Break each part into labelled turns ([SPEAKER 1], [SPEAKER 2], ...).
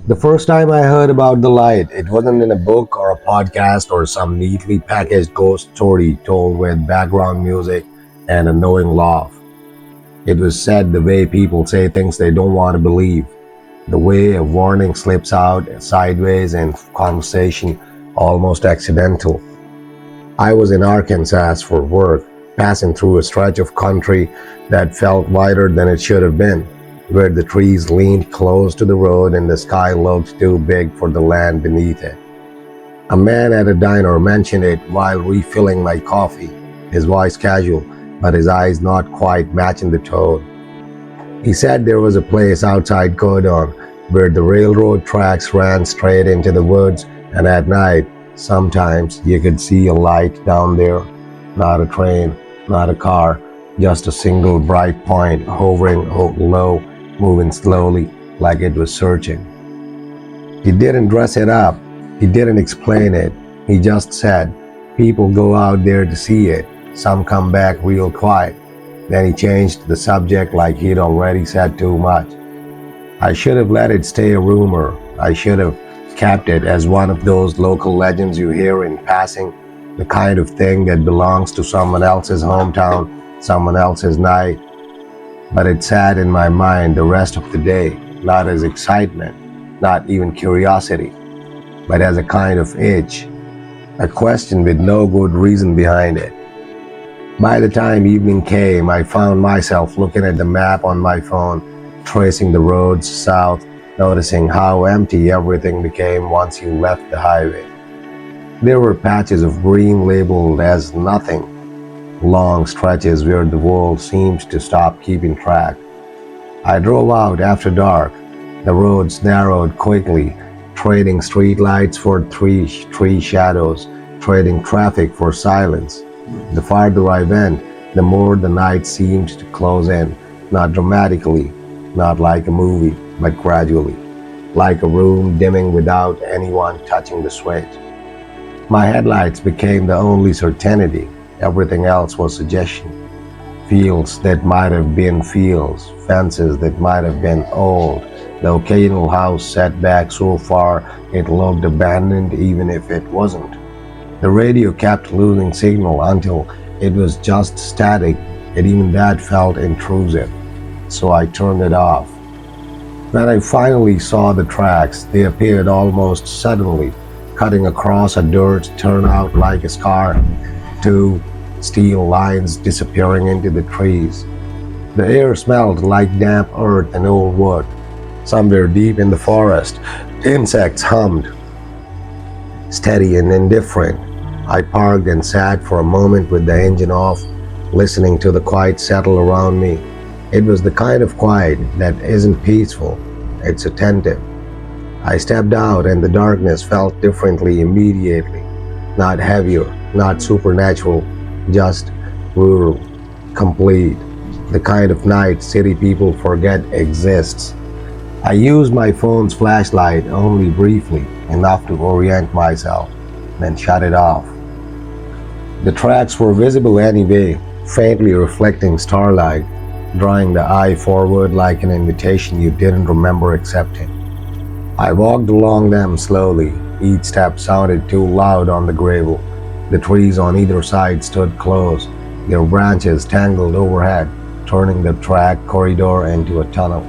[SPEAKER 1] The first time I heard about the light, it wasn't in a book or a podcast or some neatly packaged ghost story told with background music and a knowing laugh. It was said the way people say things they don't want to believe, the way a warning slips out sideways in conversation, almost accidental. I was in Arkansas for work, passing through a stretch of country that felt wider than it should have been, where the trees leaned close to the road and the sky looked too big for the land beneath it. A man at a diner mentioned it while refilling my coffee, his voice casual, but his eyes not quite matching the tone. He said there was a place outside Gurdon where the railroad tracks ran straight into the woods, and at night, sometimes you could see a light down there. Not a train, not a car, just a single bright point hovering low, moving slowly like it was searching. He didn't dress it up. He didn't explain it. He just said, people go out there to see it. Some come back real quiet. Then he changed the subject like he'd already said too much. I should have let it stay a rumor. I should have kept it as one of those local legends you hear in passing, the kind of thing that belongs to someone else's hometown, someone else's night. But it sat in my mind the rest of the day, not as excitement, not even curiosity, but as a kind of itch, a question with no good reason behind it. By the time evening came, I found myself looking at the map on my phone, tracing the roads south, noticing how empty everything became once you left the highway. There were patches of green labeled as nothing, long stretches where the world seemed to stop keeping track. I drove out after dark. The roads narrowed quickly, trading streetlights for tree shadows, trading traffic for silence. The farther I went, the more the night seemed to close in, not dramatically, not like a movie, but gradually, like a room dimming without anyone touching the switch. My headlights became the only certainty. Everything else was suggestion. Fields that might have been fields, fences that might have been old, the occasional house set back so far it looked abandoned even if it wasn't. The radio kept losing signal until it was just static, and even that felt intrusive, so I turned it off. When I finally saw the tracks, they appeared almost suddenly, cutting across a dirt turnout like a scar, two steel lines disappearing into the trees. The air smelled like damp earth and old wood. Somewhere deep in the forest, insects hummed, steady and indifferent. I parked and sat for a moment with the engine off, listening to the quiet settle around me. It was the kind of quiet that isn't peaceful, it's attentive. I stepped out and the darkness felt differently immediately. Not heavier, not supernatural, just rural, complete. The kind of night city people forget exists. I used my phone's flashlight only briefly, enough to orient myself, then shut it off. The tracks were visible anyway, faintly reflecting starlight, drawing the eye forward like an invitation you didn't remember accepting. I walked along them slowly. Each step sounded too loud on the gravel. The trees on either side stood close, their branches tangled overhead, turning the track corridor into a tunnel.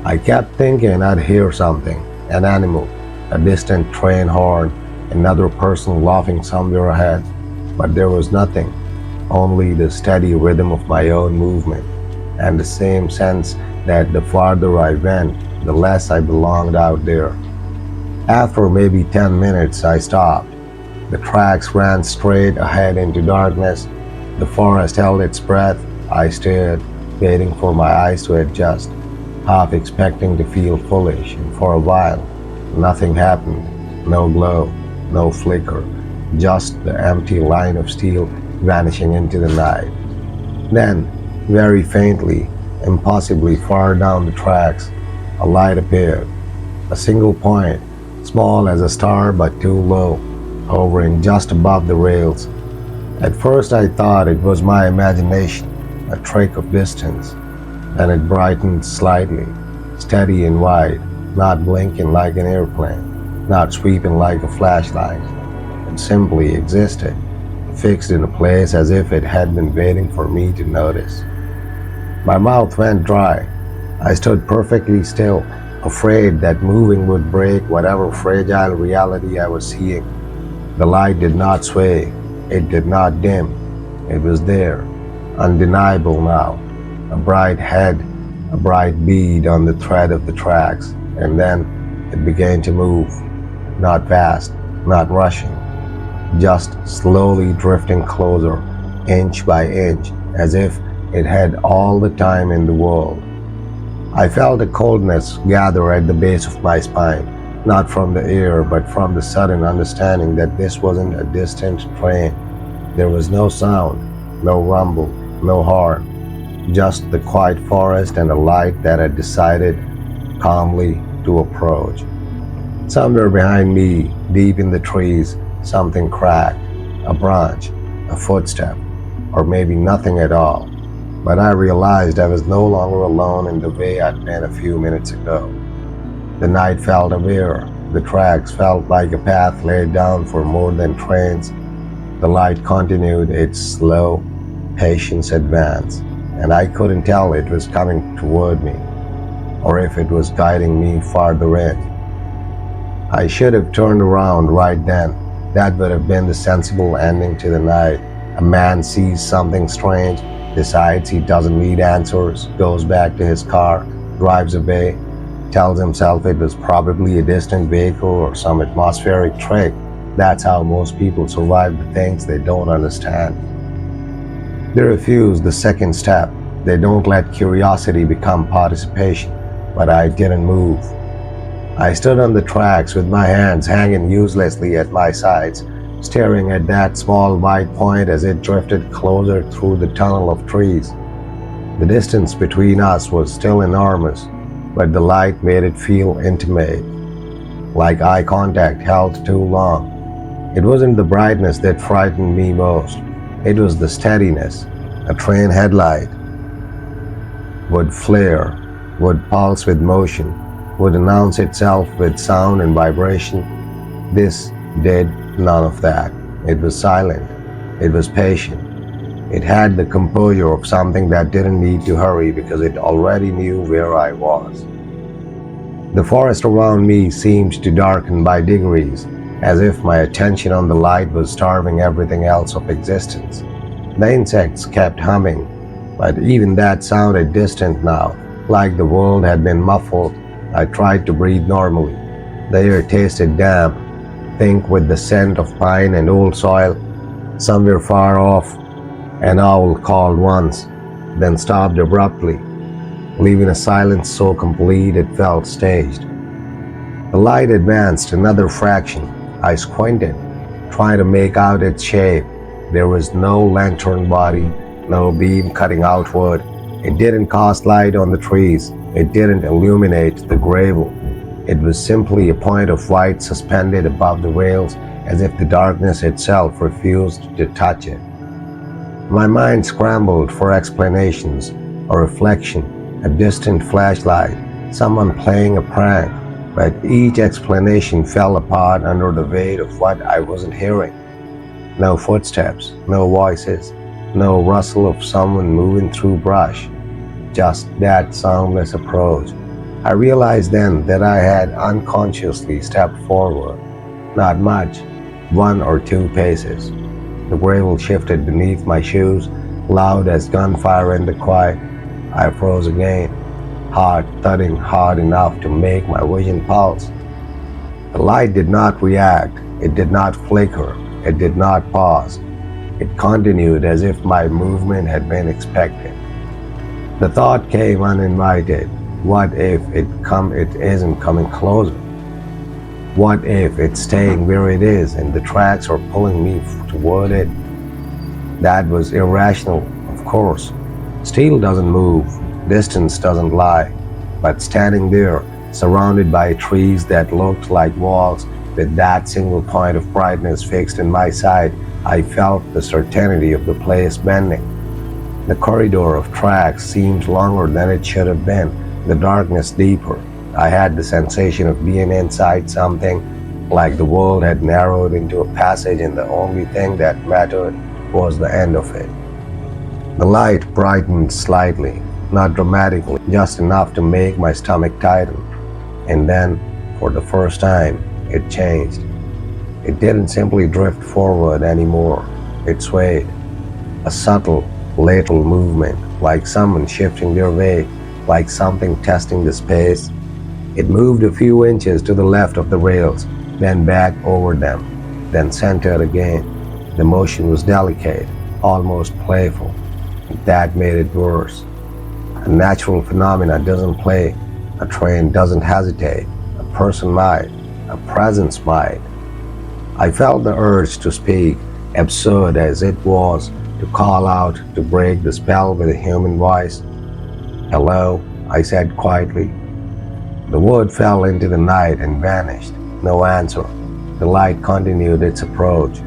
[SPEAKER 1] I kept thinking I'd hear something, an animal, a distant train horn, another person laughing somewhere ahead. But there was nothing, only the steady rhythm of my own movement, and the same sense that the farther I went, the less I belonged out there. After maybe 10 minutes, I stopped. The tracks ran straight ahead into darkness. The forest held its breath. I stared, waiting for my eyes to adjust, half expecting to feel foolish, and for a while, nothing happened. No glow, no flicker, just the empty line of steel vanishing into the night. Then, very faintly, impossibly far down the tracks, a light appeared. A single point, small as a star but too low, hovering just above the rails. At first I thought it was my imagination, a trick of distance. Then it brightened slightly, steady and wide, not blinking like an airplane, not sweeping like a flashlight. It simply existed, fixed in a place as if it had been waiting for me to notice. My mouth went dry. I stood perfectly still, afraid that moving would break whatever fragile reality I was seeing. The light did not sway, it did not dim. It was there, undeniable now. A bright head, a bright bead on the thread of the tracks, and then it began to move. Not fast, not rushing, just slowly drifting closer, inch by inch, as if it had all the time in the world. I felt a coldness gather at the base of my spine, not from the air, but from the sudden understanding that this wasn't a distant train. There was no sound, no rumble, no horn, just the quiet forest and a light that had decided calmly to approach. Somewhere behind me, deep in the trees, something cracked, a branch, a footstep, or maybe nothing at all. But I realized I was no longer alone in the way I'd been a few minutes ago. The night felt aware, the tracks felt like a path laid down for more than trains. The light continued its slow, patient advance, and I couldn't tell it was coming toward me, or if it was guiding me farther in. I should have turned around right then. That would have been the sensible ending to the night. A man sees something strange, decides he doesn't need answers, goes back to his car, drives away, tells himself it was probably a distant vehicle or some atmospheric trick. That's how most people survive the things they don't understand. They refuse the second step. They don't let curiosity become participation. But I didn't move. I stood on the tracks with my hands hanging uselessly at my sides, staring at that small white point as it drifted closer through the tunnel of trees. The distance between us was still enormous, but the light made it feel intimate, like eye contact held too long. It wasn't the brightness that frightened me most. It was the steadiness. A train headlight would flare, would pulse with motion, would announce itself with sound and vibration. This did none of that. It was silent. It was patient. It had the composure of something that didn't need to hurry because it already knew where I was. The forest around me seemed to darken by degrees, as if my attention on the light was starving everything else of existence. The insects kept humming, but even that sounded distant now, like the world had been muffled. I tried to breathe normally. The air tasted damp, thick with the scent of pine and old soil. Somewhere far off, an owl called once, then stopped abruptly, leaving a silence so complete it felt staged. The light advanced another fraction. I squinted, trying to make out its shape. There was no lantern body, no beam cutting outward. It didn't cast light on the trees. It didn't illuminate the gravel. It was simply a point of white suspended above the rails, as if the darkness itself refused to touch it. My mind scrambled for explanations, a reflection, a distant flashlight, someone playing a prank, but each explanation fell apart under the weight of what I wasn't hearing. No footsteps, no voices, no rustle of someone moving through brush, just that soundless approach. I realized then that I had unconsciously stepped forward. Not much, 1 or 2 paces. The gravel shifted beneath my shoes, loud as gunfire in the quiet. I froze again, heart thudding hard enough to make my vision pulse. The light did not react, it did not flicker, it did not pause. It continued as if my movement had been expected. The thought came uninvited. What if it isn't coming closer? What if it's staying where it is and the tracks are pulling me toward it? That was irrational, of course. Steel doesn't move, distance doesn't lie. But standing there, surrounded by trees that looked like walls, with that single point of brightness fixed in my side, I felt the certainty of the place bending. The corridor of tracks seemed longer than it should have been, the darkness deeper. I had the sensation of being inside something, like the world had narrowed into a passage and the only thing that mattered was the end of it. The light brightened slightly, not dramatically, just enough to make my stomach tighten. And then, for the first time, it changed. It didn't simply drift forward anymore. It swayed. A subtle, lateral movement, like someone shifting their weight, like something testing the space. It moved a few inches to the left of the rails, then back over them, then centered again. The motion was delicate, almost playful. That made it worse. A natural phenomena doesn't play. A train doesn't hesitate. A person might. A presence might. I felt the urge to speak, absurd as it was, to call out, to break the spell with a human voice. "Hello," I said quietly. The word fell into the night and vanished. No answer. The light continued its approach.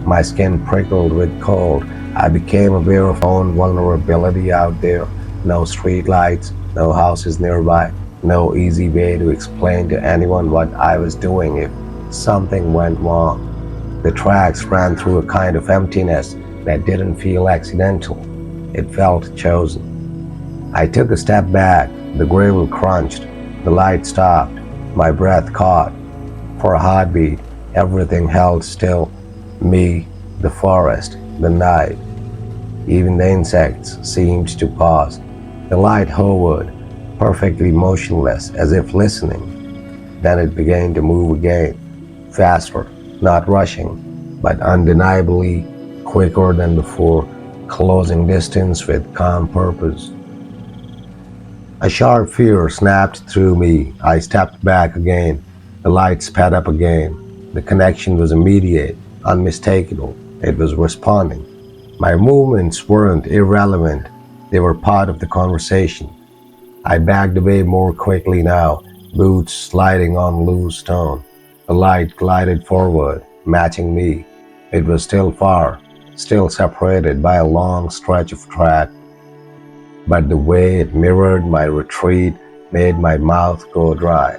[SPEAKER 1] My skin prickled with cold. I became aware of my own vulnerability out there. No street lights, no houses nearby, no easy way to explain to anyone what I was doing if something went wrong. The tracks ran through a kind of emptiness that didn't feel accidental. It felt chosen. I took a step back. The gravel crunched. The light stopped. My breath caught. For a heartbeat, everything held still. Me, the forest, the night. Even the insects seemed to pause. The light hovered, perfectly motionless, as if listening. Then it began to move again, faster, not rushing, but undeniably quicker than before, closing distance with calm purpose. A sharp fear snapped through me. I stepped back again. The light sped up again. The connection was immediate, unmistakable. It was responding. My movements weren't irrelevant. They were part of the conversation. I backed away more quickly now, boots sliding on loose stone. The light glided forward, matching me. It was still far, still separated by a long stretch of track, but the way it mirrored my retreat made my mouth go dry.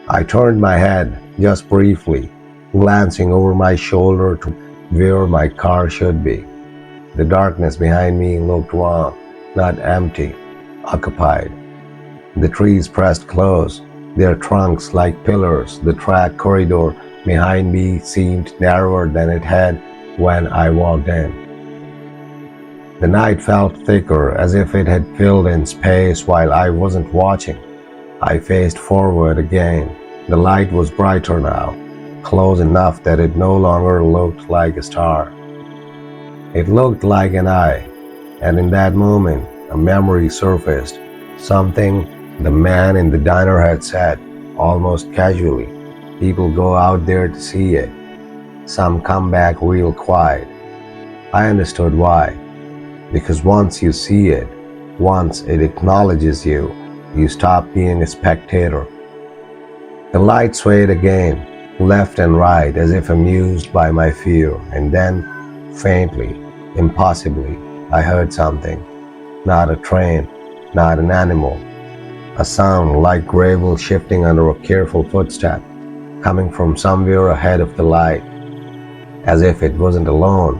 [SPEAKER 1] I turned my head, just briefly, glancing over my shoulder to where my car should be. The darkness behind me looked wrong, not empty, occupied. The trees pressed close, their trunks like pillars. The track corridor behind me seemed narrower than it had when I walked in. The night felt thicker, as if it had filled in space while I wasn't watching. I faced forward again. The light was brighter now, close enough that it no longer looked like a star. It looked like an eye, and in that moment, a memory surfaced. Something the man in the diner had said, almost casually. People go out there to see it. Some come back real quiet. I understood why. Because once you see it, once it acknowledges you, you stop being a spectator. The light swayed again, left and right, as if amused by my fear, and then, faintly, impossibly, I heard something. Not a train, not an animal. A sound like gravel shifting under a careful footstep, coming from somewhere ahead of the light. As if it wasn't alone,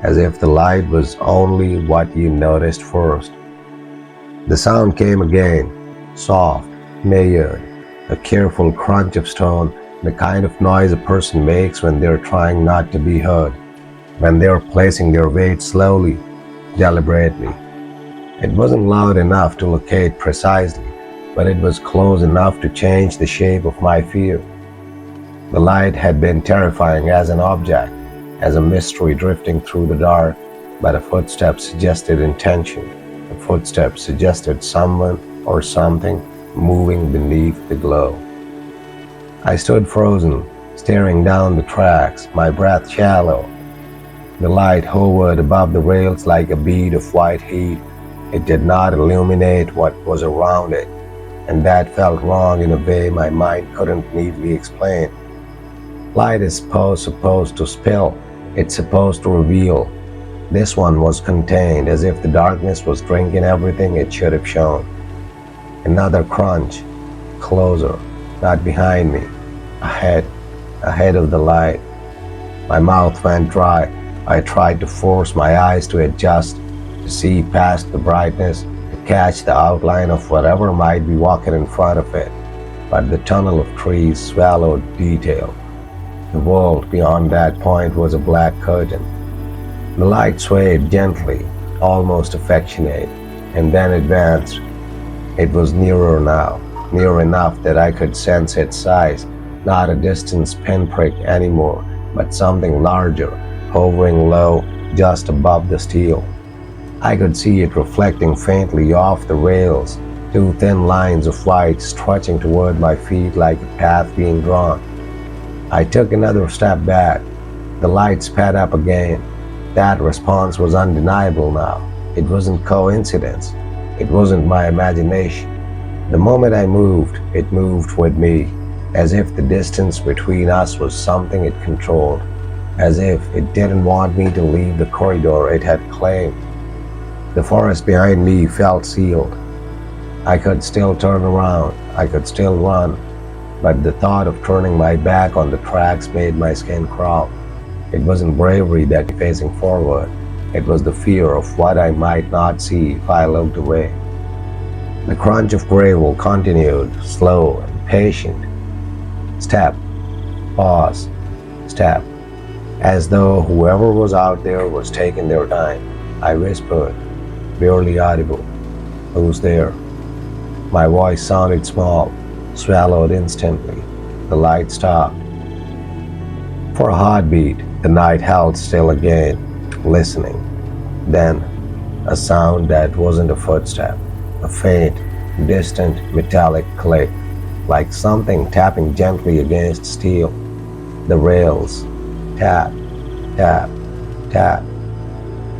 [SPEAKER 1] as if the light was only what you noticed first. The sound came again, soft, measured, a careful crunch of stone, the kind of noise a person makes when they're trying not to be heard, when they're placing their weight slowly, deliberately. It wasn't loud enough to locate precisely, but it was close enough to change the shape of my fear. The light had been terrifying as an object, as a mystery drifting through the dark, but a footstep suggested intention. A footstep suggested someone or something moving beneath the glow. I stood frozen, staring down the tracks, my breath shallow. The light hovered above the rails like a bead of white heat. It did not illuminate what was around it, and that felt wrong in a way my mind couldn't neatly explain. Light is supposed to spill. It's supposed to reveal. This one was contained, as if the darkness was drinking everything it should have shown. Another crunch. closer, not behind me, ahead, ahead of the light. My mouth went dry. I tried to force my eyes to adjust, to see past the brightness, to catch the outline of whatever might be walking in front of it. But the tunnel of trees swallowed detail. The world beyond that point was a black curtain. The light swayed gently, almost affectionate, and then advanced. It was nearer now, near enough that I could sense its size, not a distant pinprick anymore, but something larger, hovering low just above the steel. I could see it reflecting faintly off the rails, two thin lines of white stretching toward my feet like a path being drawn. I took another step back. The light sped up again. That response was undeniable now. It wasn't coincidence. It wasn't my imagination. The moment I moved, it moved with me, as if the distance between us was something it controlled, as if it didn't want me to leave the corridor it had claimed. The forest behind me felt sealed. I could still turn around, I could still run, but the thought of turning my back on the tracks made my skin crawl. It wasn't bravery that was facing forward, it was the fear of what I might not see if I looked away. The crunch of gravel continued, slow and patient. Step, pause, step, as though whoever was out there was taking their time. I whispered, barely audible, "Who's there?" My voice sounded small, swallowed instantly. The light stopped. For a heartbeat, the night held still again, listening. Then, a sound that wasn't a footstep, a faint, distant metallic click, like something tapping gently against steel. The rails, tap, tap, tap.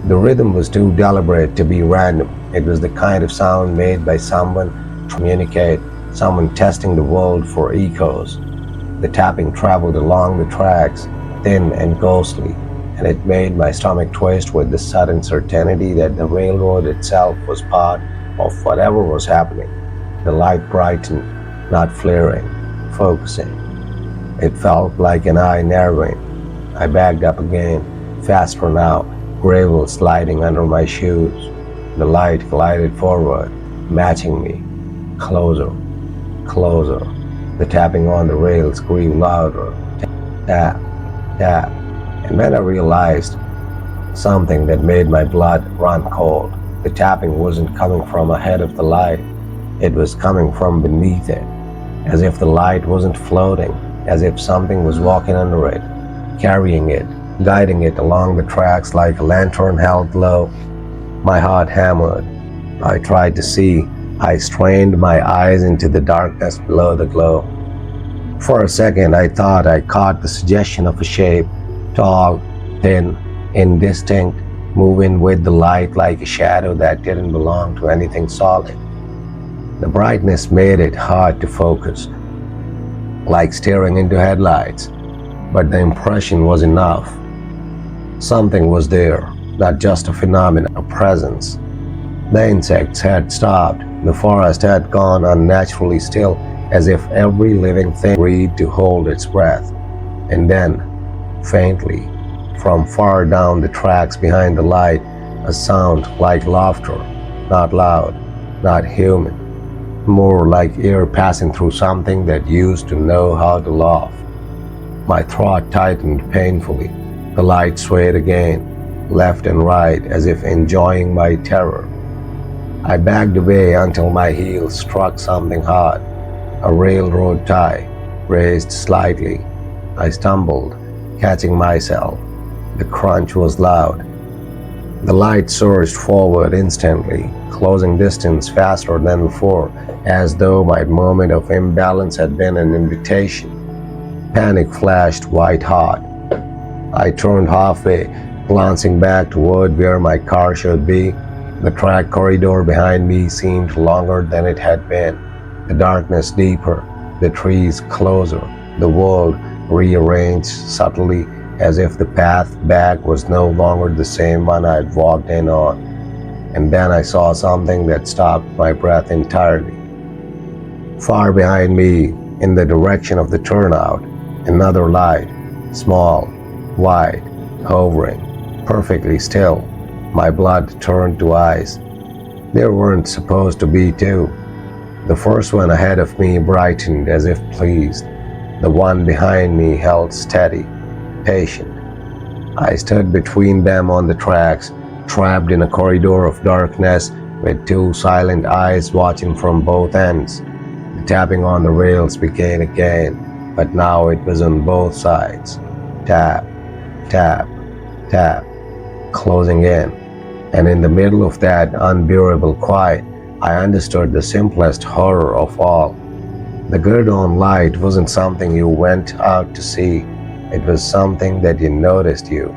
[SPEAKER 1] The rhythm was too deliberate to be random. It was the kind of sound made by someone to communicate, someone testing the world for echoes. The tapping traveled along the tracks, thin and ghostly, and it made my stomach twist with the sudden certainty that the railroad itself was part of whatever was happening. The light brightened, not flaring, focusing. It felt like an eye narrowing. I backed up again, faster now, gravel sliding under my shoes. The light glided forward, matching me. Closer, closer. The tapping on the rails grew louder. Tap, tap. And then I realized something that made my blood run cold. The tapping wasn't coming from ahead of the light. It was coming from beneath it, as if the light wasn't floating, as if something was walking under it, carrying it, guiding it along the tracks like a lantern held low. My heart hammered. I tried to see. I strained my eyes into the darkness below the glow. For a second, I thought I caught the suggestion of a shape, tall, thin, indistinct, moving with the light like a shadow that didn't belong to anything solid. The brightness made it hard to focus, like staring into headlights, but the impression was enough. Something was there, not just a phenomenon, a presence. The insects had stopped, the forest had gone unnaturally still, as if every living thing agreed to hold its breath. And then, faintly, from far down the tracks behind the light, a sound like laughter, not loud, not human, more like air passing through something that used to know how to laugh. My throat tightened painfully. The light swayed again, left and right, as if enjoying my terror. I backed away until my heels struck something hard, a railroad tie, raised slightly. I stumbled, catching myself. The crunch was loud. The light surged forward instantly, closing distance faster than before, as though my moment of imbalance had been an invitation. Panic flashed white hot. I turned halfway, glancing back toward where my car should be. The track corridor behind me seemed longer than it had been, the darkness deeper, the trees closer, the world rearranged subtly, as if the path back was no longer the same one I'd walked in on. And then I saw something that stopped my breath entirely. Far behind me, in the direction of the turnout, another light, small, white, hovering, perfectly still. My blood turned to ice. There weren't supposed to be two. The first one ahead of me brightened as if pleased. The one behind me held steady, patient. I stood between them on the tracks, trapped in a corridor of darkness with two silent eyes watching from both ends. The tapping on the rails began again, but now it was on both sides. Tap, tap, tap, closing in. And in the middle of that unbearable quiet, I understood the simplest horror of all. The Gurdon Light wasn't something you went out to see. It was something that you noticed you,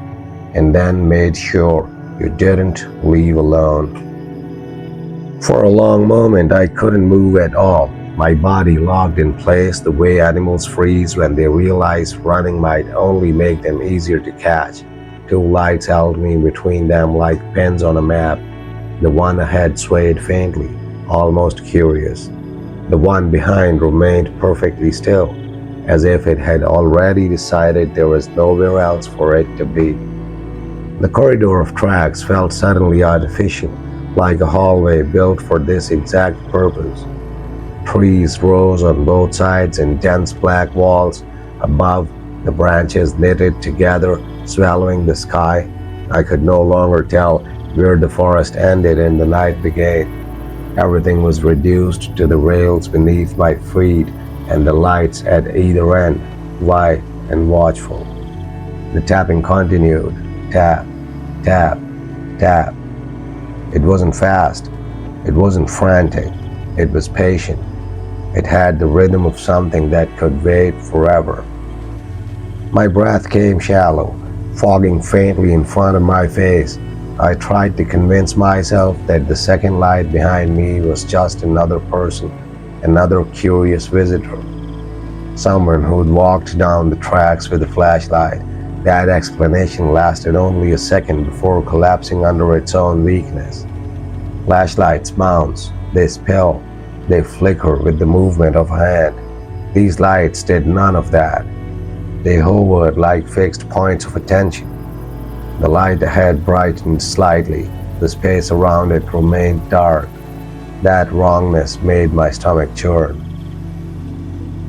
[SPEAKER 1] and then made sure you didn't leave alone. For a long moment I couldn't move at all, my body locked in place the way animals freeze when they realize running might only make them easier to catch. Two lights held me between them like pins on a map. The one ahead swayed faintly, almost curious. The one behind remained perfectly still, as if it had already decided there was nowhere else for it to be. The corridor of tracks felt suddenly artificial, like a hallway built for this exact purpose. Trees rose on both sides in dense black walls. Above, the branches knitted together, swallowing the sky. I could no longer tell where the forest ended and the night began. Everything was reduced to the rails beneath my feet and the lights at either end, white and watchful. The tapping continued. Tap, tap, tap. It wasn't fast. It wasn't frantic. It was patient. It had the rhythm of something that could wait forever. My breath came shallow, fogging faintly in front of my face. I tried to convince myself that the second light behind me was just another person, another curious visitor. Someone who'd walked down the tracks with a flashlight. That explanation lasted only a second before collapsing under its own weakness. Flashlights bounce, they spill, they flicker with the movement of a hand. These lights did none of that. They hovered like fixed points of attention. The light ahead brightened slightly. The space around it remained dark. That wrongness made my stomach churn.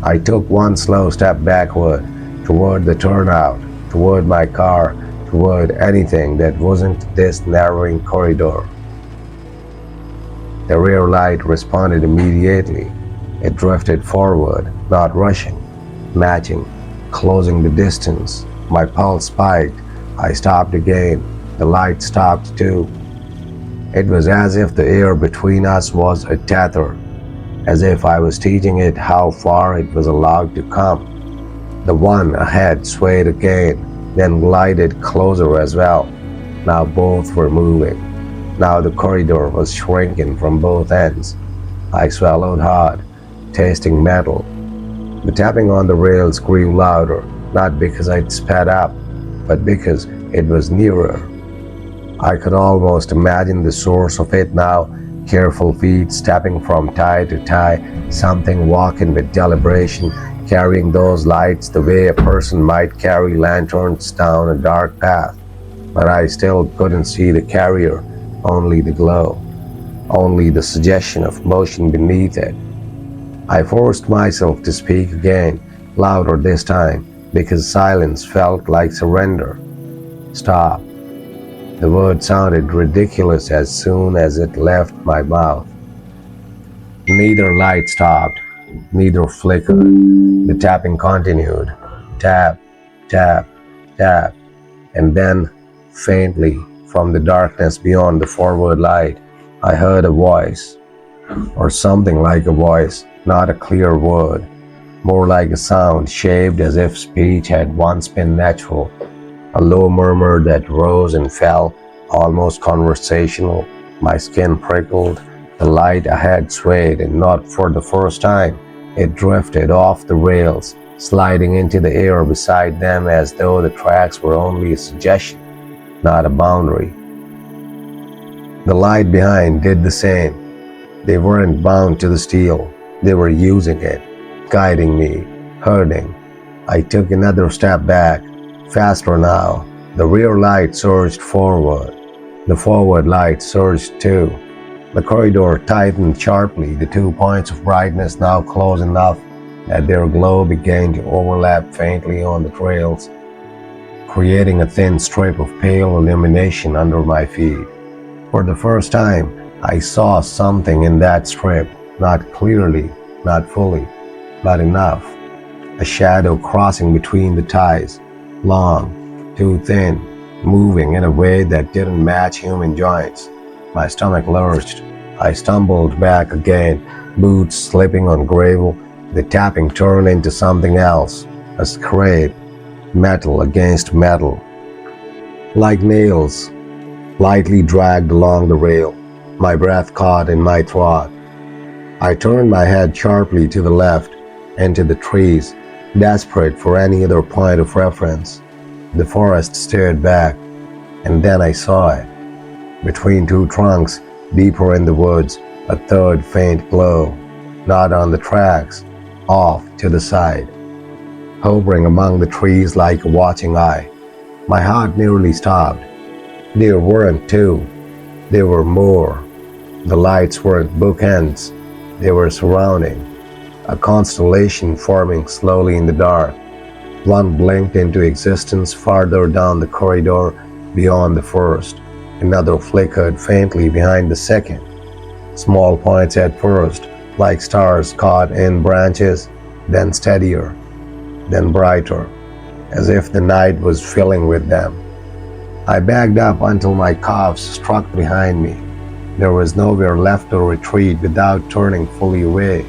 [SPEAKER 1] I took one slow step backward, toward the turnout, toward my car, toward anything that wasn't this narrowing corridor. The rear light responded immediately. It drifted forward, not rushing, matching, closing the distance. My pulse spiked. I stopped again. The light stopped too. It was as if the air between us was a tether, as if I was teaching it how far it was allowed to come. The one ahead swayed again, then glided closer as well. Now both were moving. Now the corridor was shrinking from both ends. I swallowed hard, tasting metal. The tapping on the rails grew louder, not because I'd sped up, but because it was nearer. I could almost imagine the source of it now, careful feet stepping from tie to tie, something walking with deliberation, carrying those lights the way a person might carry lanterns down a dark path. But I still couldn't see the carrier, only the glow, only the suggestion of motion beneath it. I forced myself to speak again, louder this time, because silence felt like surrender. Stop. The word sounded ridiculous as soon as it left my mouth. Neither light stopped, neither flickered. The tapping continued. Tap, tap, tap. And then, faintly, from the darkness beyond the forward light, I heard a voice, or something like a voice, not a clear word, more like a sound shaped as if speech had once been natural. A low murmur that rose and fell, almost conversational. My skin prickled. The light ahead swayed, and not for the first time, it drifted off the rails, sliding into the air beside them as though the tracks were only a suggestion, not a boundary. The light behind did the same. They weren't bound to the steel. They were using it, guiding me, herding. I took another step back, faster now. The rear light surged forward. The forward light surged too. The corridor tightened sharply, the 2 points of brightness now close enough that their glow began to overlap faintly on the trails, creating a thin strip of pale illumination under my feet. For the first time, I saw something in that strip, not clearly, not fully, but enough. A shadow crossing between the ties, long, too thin, moving in a way that didn't match human joints. My stomach lurched. I stumbled back again, boots slipping on gravel. The tapping turned into something else, a scrape, metal against metal, like nails, lightly dragged along the rail. My breath caught in my throat. I turned my head sharply to the left, into the trees, desperate for any other point of reference. The forest stared back, and then I saw it. Between 2 trunks, deeper in the woods, a third faint glow, not on the tracks, off to the side, hovering among the trees like a watching eye. My heart nearly stopped. There weren't 2, there were more. The lights weren't bookends, they were surrounding, a constellation forming slowly in the dark. One blinked into existence farther down the corridor beyond the first. Another flickered faintly behind the second. Small points at first, like stars caught in branches, then steadier, then brighter, as if the night was filling with them. I backed up until my calves struck behind me. There was nowhere left to retreat without turning fully away.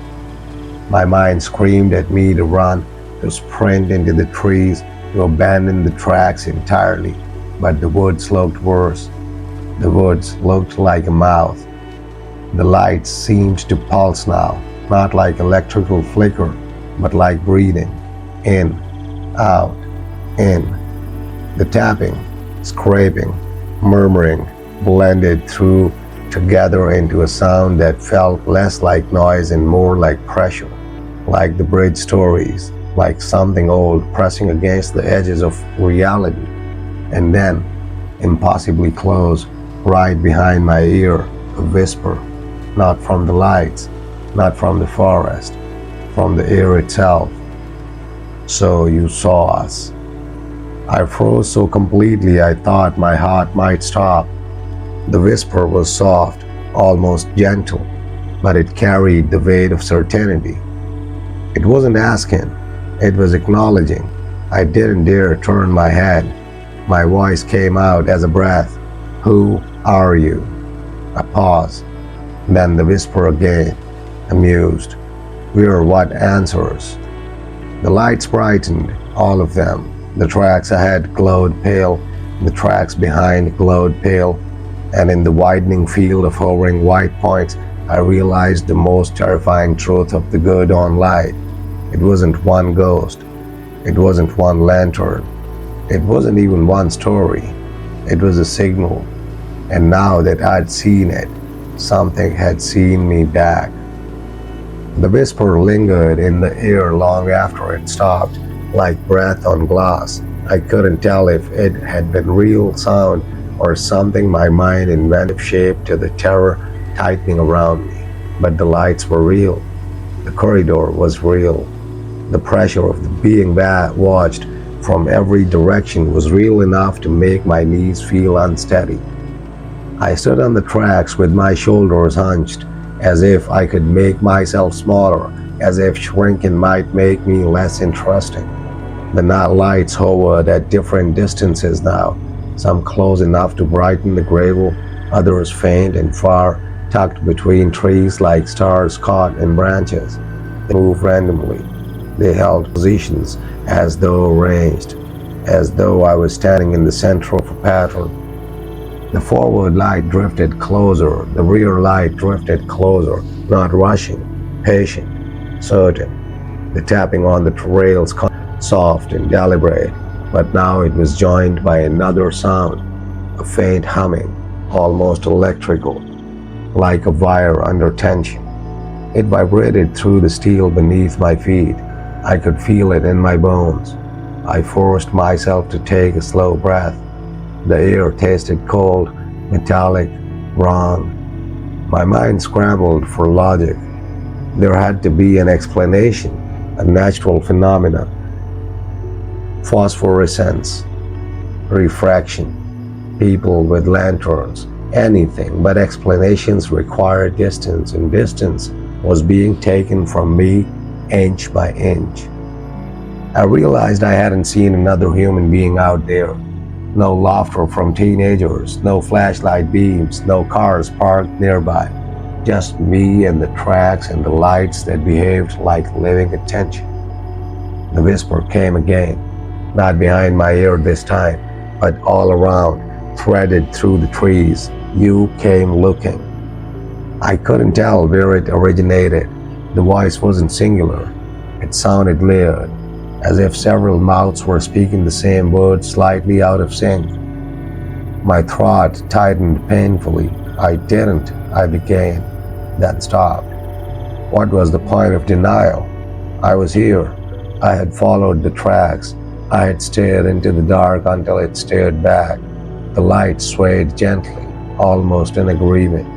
[SPEAKER 1] My mind screamed at me to run, to sprint into the trees, to abandon the tracks entirely, but the woods looked worse. The woods looked like a mouth. The lights seemed to pulse now, not like electrical flicker, but like breathing. In, out, in. The tapping, scraping, murmuring blended through together into a sound that felt less like noise and more like pressure, like the bridge stories, like something old pressing against the edges of reality. And then, impossibly close, right behind my ear, a whisper, not from the lights, not from the forest, from the air itself. So you saw us. I froze so completely I thought my heart might stop. The whisper was soft, almost gentle, but it carried the weight of certainty. It wasn't asking, it was acknowledging. I didn't dare turn my head. My voice came out as a breath. Who are you? A pause. Then the whisper again, amused. We're what answers. The lights brightened, all of them. The tracks ahead glowed pale, the tracks behind glowed pale, and in the widening field of hovering white points, I realized the most terrifying truth of the Gurdon Light. It wasn't one ghost. It wasn't one lantern. It wasn't even one story. It was a signal. And now that I'd seen it, something had seen me back. The whisper lingered in the air long after it stopped, like breath on glass. I couldn't tell if it had been real sound or something my mind invented shape to the terror tightening around me. But the lights were real. The corridor was real. The pressure of the being watched from every direction was real enough to make my knees feel unsteady. I stood on the tracks with my shoulders hunched, as if I could make myself smaller, as if shrinking might make me less interesting. The night lights hovered at different distances now, some close enough to brighten the gravel, others faint and far, tucked between trees like stars caught in branches. They moved randomly. They held positions as though arranged, as though I was standing in the center of a pattern. The forward light drifted closer, the rear light drifted closer, not rushing, patient, certain. The tapping on the rails soft and deliberate, but now it was joined by another sound, a faint humming, almost electrical, like a wire under tension. It vibrated through the steel beneath my feet. I could feel it in my bones. I forced myself to take a slow breath. The air tasted cold, metallic, wrong. My mind scrambled for logic. There had to be an explanation, a natural phenomenon. Phosphorescence, refraction, people with lanterns, anything, but explanations required distance, and distance was being taken from me inch by inch. I realized I hadn't seen another human being out there. No laughter from teenagers, no flashlight beams, no cars parked nearby. Just me and the tracks and the lights that behaved like living attention. The whisper came again, not behind my ear this time, but all around, threaded through the trees. You came looking. I couldn't tell where it originated. The voice wasn't singular. It sounded layered, as if several mouths were speaking the same words slightly out of sync. My throat tightened painfully. I began, then stopped. What was the point of denial? I was here. I had followed the tracks. I had stared into the dark until it stared back. The light swayed gently, almost in agreement.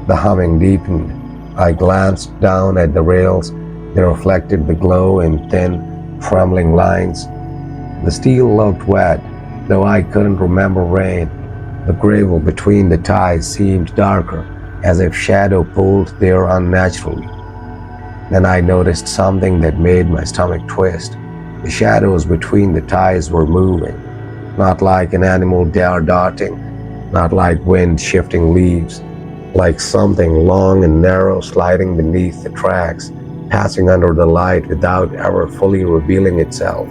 [SPEAKER 1] The humming deepened. I glanced down at the rails. They reflected the glow in thin, trembling lines. The steel looked wet, though I couldn't remember rain. The gravel between the ties seemed darker, as if shadow pulled there unnaturally. Then I noticed something that made my stomach twist. The shadows between the ties were moving, not like an animal darting, not like wind shifting leaves, like something long and narrow sliding beneath the tracks, passing under the light without ever fully revealing itself.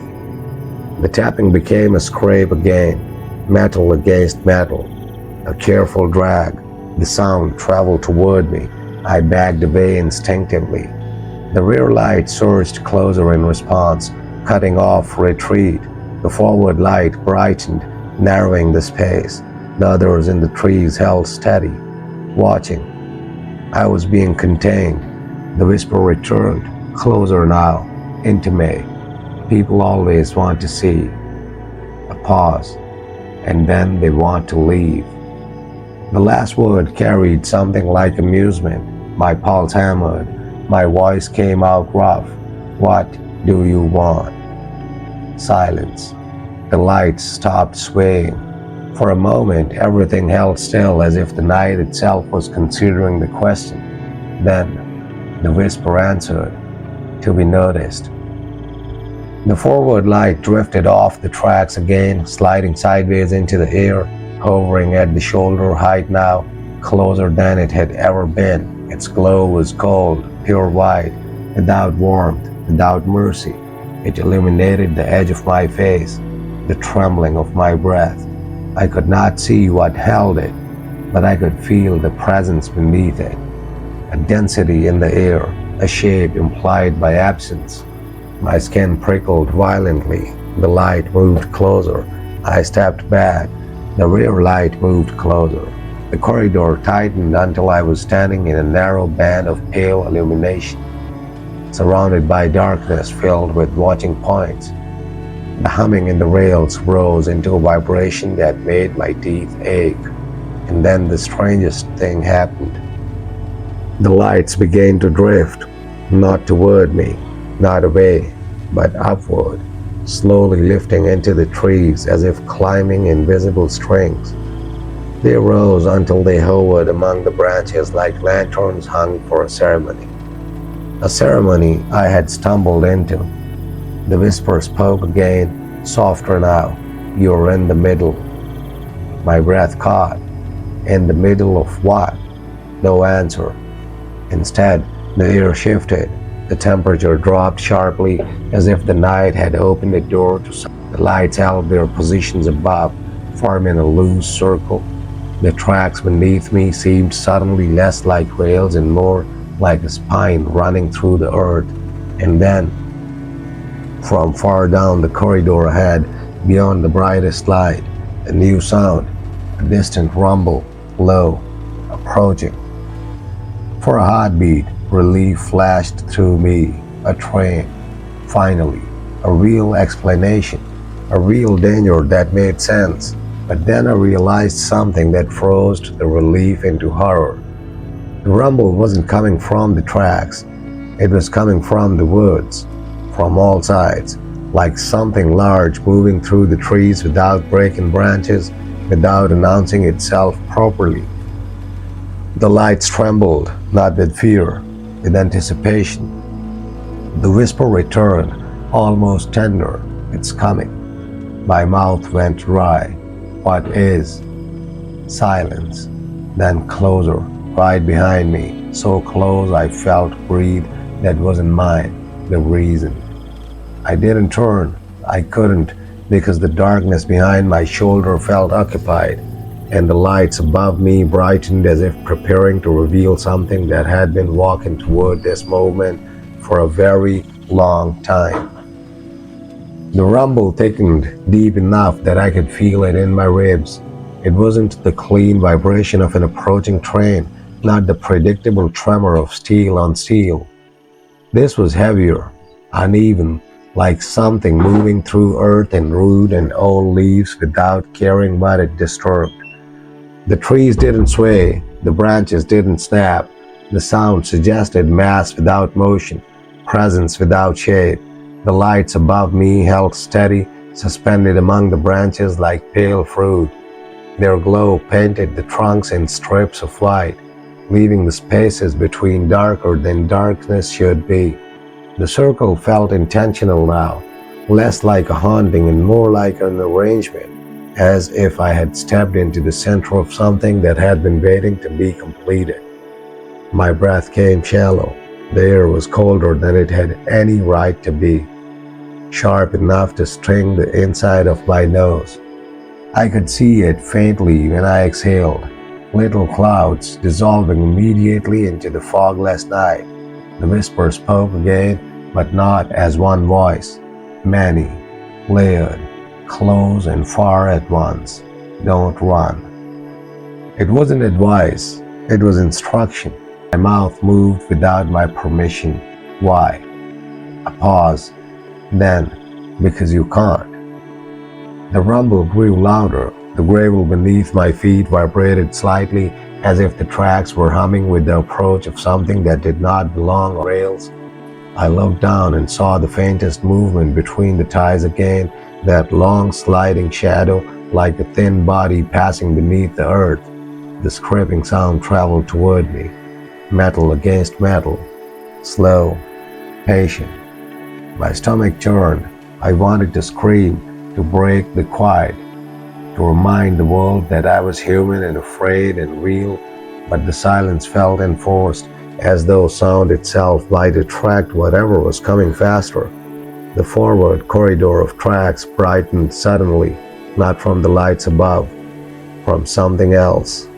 [SPEAKER 1] The tapping became a scrape again, metal against metal, a careful drag. The sound traveled toward me. I backed away instinctively. The rear light surged closer in response, cutting off retreat. The forward light brightened, narrowing the space. The others in the trees held steady, watching. I was being contained. The whisper returned, closer now, intimate. People always want to see. A pause, and then they want to leave. The last word carried something like amusement. My pulse hammered. My voice came out rough. What do you want? Silence. The lights stopped swaying. For a moment, everything held still, as if the night itself was considering the question. Then, the whisper answered, to be noticed. The forward light drifted off the tracks again, sliding sideways into the air, hovering at the shoulder height now, closer than it had ever been. Its glow was cold, pure white, without warmth, without mercy. It illuminated the edge of my face, the trembling of my breath. I could not see what held it, but I could feel the presence beneath it, a density in the air, a shape implied by absence. My skin prickled violently. The light moved closer. I stepped back. The rear light moved closer. The corridor tightened until I was standing in a narrow band of pale illumination, surrounded by darkness filled with watching points. The humming in the rails rose into a vibration that made my teeth ache. And then the strangest thing happened. The lights began to drift, not toward me, not away, but upward, slowly lifting into the trees as if climbing invisible strings. They rose until they hovered among the branches like lanterns hung for a ceremony. A ceremony I had stumbled into. The whisper spoke again, softer now. You're in the middle. My breath caught. In the middle of what? No answer. Instead, the air shifted. The temperature dropped sharply, as if the night had opened a door to something. The lights held their positions above, forming a loose circle. The tracks beneath me seemed suddenly less like rails and more like a spine running through the earth. And then, from far down the corridor ahead, beyond the brightest light, a new sound, a distant rumble, low, approaching. For a heartbeat, Relief flashed through me. A train. Finally. A real explanation. A real danger that made sense. But then I realized something that froze the relief into horror. The rumble wasn't coming from the tracks. It was coming from the woods, from all sides, like something large moving through the trees without breaking branches, without announcing itself properly. The lights trembled, not with fear, with anticipation. The whisper returned, almost tender. It's coming. My mouth went dry. What is? Silence. Then closer, right behind me, so close I felt breathe that wasn't mine, the reason. I didn't turn. I couldn't, because the darkness behind my shoulder felt occupied, and the lights above me brightened as if preparing to reveal something that had been walking toward this moment for a very long time. The rumble thickened deep enough that I could feel it in my ribs. It wasn't the clean vibration of an approaching train, not the predictable tremor of steel on steel. This was heavier, uneven, like something moving through earth and root and old leaves without caring what it disturbed. The trees didn't sway, the branches didn't snap. The sound suggested mass without motion, presence without shape. The lights above me held steady, suspended among the branches like pale fruit. Their glow painted the trunks in strips of white, leaving the spaces between darker than darkness should be. The circle felt intentional now, less like a haunting and more like an arrangement, as if I had stepped into the center of something that had been waiting to be completed. My breath came shallow. The air was colder than it had any right to be, sharp enough to sting the inside of my nose. I could see it faintly when I exhaled, little clouds dissolving immediately into the fogless night. The whisper spoke again, but not as one voice. Many, layered, close and far at once. Don't run. It wasn't advice, it was instruction. My mouth moved without my permission. Why? A pause. Then, because you can't. The rumble grew louder. The gravel beneath my feet vibrated slightly, as if the tracks were humming with the approach of something that did not belong on rails. I looked down and saw the faintest movement between the ties again, that long sliding shadow like a thin body passing beneath the earth. The scraping sound traveled toward me, metal against metal, slow, patient. My stomach turned. I wanted to scream, to break the quiet, to remind the world that I was human and afraid and real, but the silence felt enforced, as though sound itself might attract whatever was coming faster. The forward corridor of tracks brightened suddenly, not from the lights above, from something else.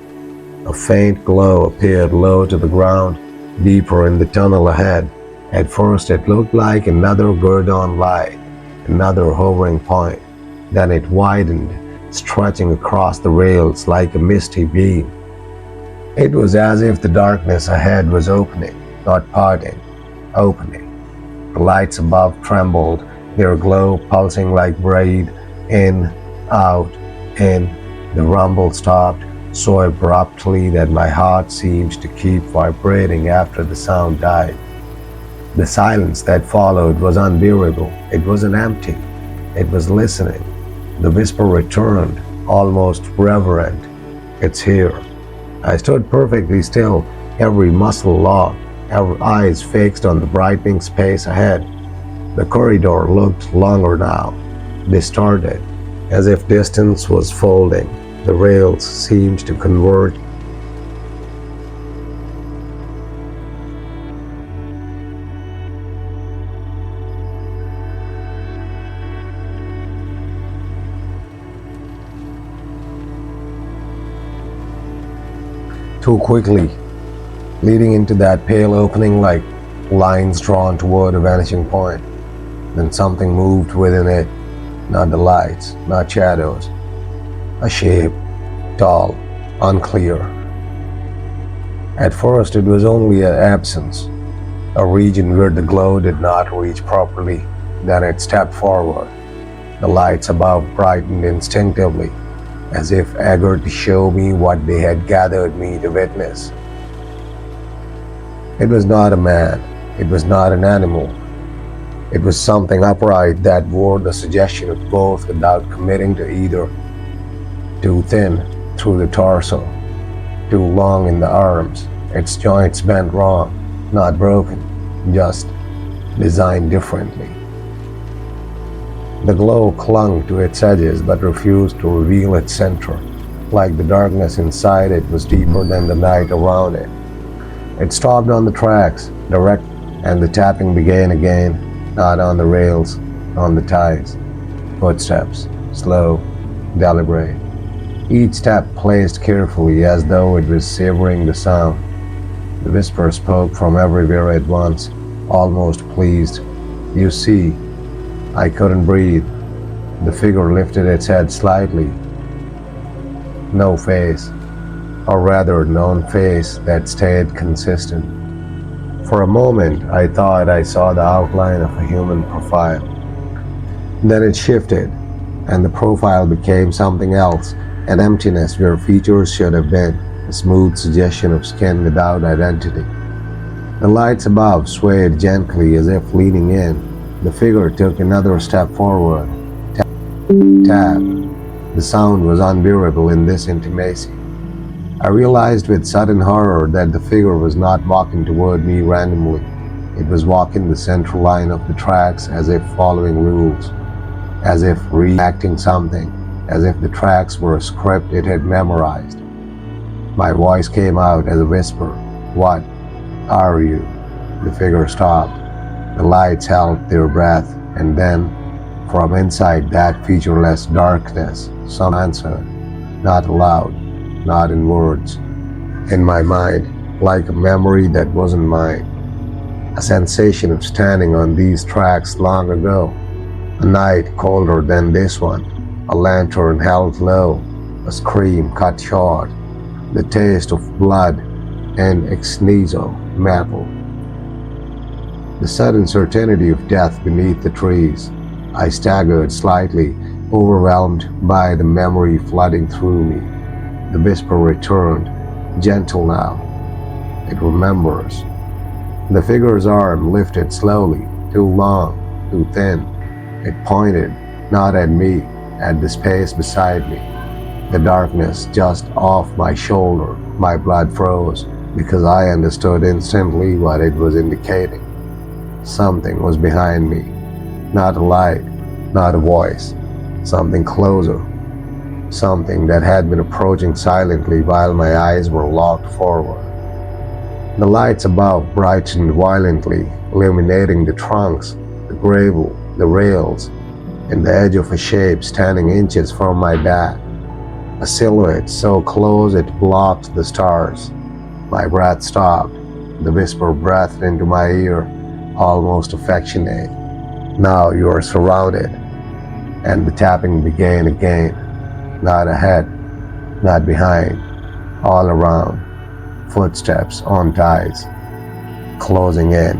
[SPEAKER 1] A faint glow appeared low to the ground, deeper in the tunnel ahead. At first it looked like another Gurdon Light, another hovering point. Then it widened, stretching across the rails like a misty beam. It was as if the darkness ahead was opening, not parting, opening. The lights above trembled, their glow pulsing like breath, in, out, in. The rumble stopped so abruptly that my heart seemed to keep vibrating after the sound died. The silence that followed was unbearable. It wasn't empty. It was listening. The whisper returned, almost reverent. It's here. I stood perfectly still, every muscle locked, our eyes fixed on the brightening space ahead. The corridor looked longer now, distorted, as if distance was folding. The rails seemed to converge. Too quickly, leading into that pale opening like lines drawn toward a vanishing point. Then something moved within it, not the lights, not shadows. A shape, tall, unclear. At first it was only an absence, a region where the glow did not reach properly. Then it stepped forward. The lights above brightened instinctively, as if eager to show me what they had gathered me to witness. It was not a man. It was not an animal. It was something upright that wore the suggestion of both without committing to either. Too thin through the torso, too long in the arms, its joints bent wrong, not broken, just designed differently. The glow clung to its edges but refused to reveal its center, like the darkness inside it was deeper than the night around it. It stopped on the tracks, direct, and the tapping began again, not on the rails, on the ties. Footsteps, slow, deliberate. Each step placed carefully as though it was savoring the sound. The whisper spoke from everywhere at once, almost pleased. "You see." I couldn't breathe. The figure lifted its head slightly. No face, or rather non-face that stayed consistent. For a moment, I thought I saw the outline of a human profile. Then it shifted, and the profile became something else, an emptiness where features should have been, a smooth suggestion of skin without identity. The lights above swayed gently as if leaning in. The figure took another step forward. Tap, tap. The sound was unbearable in this intimacy. I realized with sudden horror that the figure was not walking toward me randomly. It was walking the central line of the tracks as if following rules, as if reacting something, as if the tracks were a script it had memorized. My voice came out as a whisper. "What are you?" The figure stopped. The lights held their breath, and then, from inside that featureless darkness, some answered, not aloud, not in words, in my mind, like a memory that wasn't mine. A sensation of standing on these tracks long ago, a night colder than this one, a lantern held low, a scream cut short, the taste of blood and ex nihilo metal. The sudden certainty of death beneath the trees. I staggered slightly, overwhelmed by the memory flooding through me. The whisper returned, gentle now. It remembers. The figure's arm lifted slowly, too long, too thin. It pointed, not at me, at the space beside me. The darkness just off my shoulder. My blood froze, because I understood instantly what it was indicating. Something was behind me. Not a light, not a voice. Something closer. Something that had been approaching silently while my eyes were locked forward. The lights above brightened violently, illuminating the trunks, the gravel, the rails, and the edge of a shape standing inches from my back. A silhouette so close it blocked the stars. My breath stopped. The whisper breathed into my ear, almost affectionate. "Now you are surrounded." And the tapping began again. Not ahead, not behind, all around. Footsteps on ties, closing in.